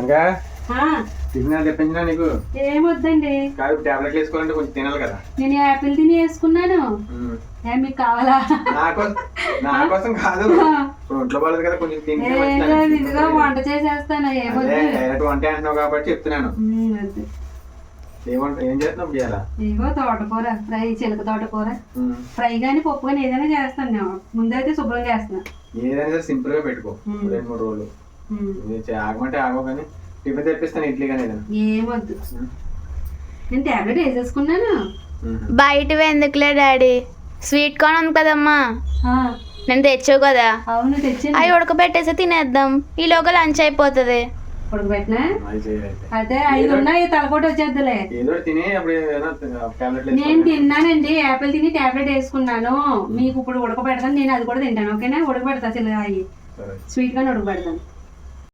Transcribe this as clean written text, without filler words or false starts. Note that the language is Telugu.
ఇంకా ఆ, సిగ్నల్ తెప్పించినా నీకు ఏమొద్దండి. కాదు టాబ్లెట్లు వేసుకోవాలంటే కొంచెం తినాలి కదా. నేను యాపిల్ తిని వేసుకున్నాను. మీకు కావాలా? నా కోసం కాదు, ఇప్పుడు ఒంట్లో బాలేదు కదా, కొంచెం తింటే ఏం లేదు, ఇదిగో వంట చేసేస్తాను. ఏమొద్దు. డైరెక్ట్ వంట అంటున్నావు కాబట్టి చెప్తున్నాను. వద్దు. ఏం చేస్తున్నావు ఇవాళ? ఇదిగో తోటకూర ఫ్రై, చిలక తోటకూర ఫ్రై కానీ పప్పు కానీ ఏదైనా చేస్తాను. నేను ముందైతే శుభ్రం చేస్తున్నా. ఏదైనా సరే సింపుల్ గా పెట్టుకో 2-3 రోజులు. ఆగమంటే ఆగవు కానీ టిఫిన్ తెప్పిస్తాను, ఇడ్లీ కానీ ఏదైనా. ఏమొద్దు, నేను టాబ్లెట్ వేసేసుకున్నాను. బయటవి ఎందుకులే డాడీ, స్వీట్ కార్న్ ఉంది కదమ్మా, నేను తెచ్చావు కదా. అవును తెచ్చి అవి ఉడకబెట్టేసి తినేద్దాం, ఈలోగా లంచ్ అయిపోతుంది. ఉడకబెట్టినా అయితే 5 ఉన్నాయి, తలపోటు వచ్చేద్దులే. ఏదో తిని అప్పుడు నేను తిన్నానండి, యాపిల్ తిని టాబ్లెట్ వేసుకున్నాను. మీకు ఇప్పుడు ఉడకబెడతాను, నేను అది కూడా తింటాను. ఓకేనా? ఉడకబెడతా చిల్లగా అయ్యి స్వీట్ గానే ఉడకబెడతాను.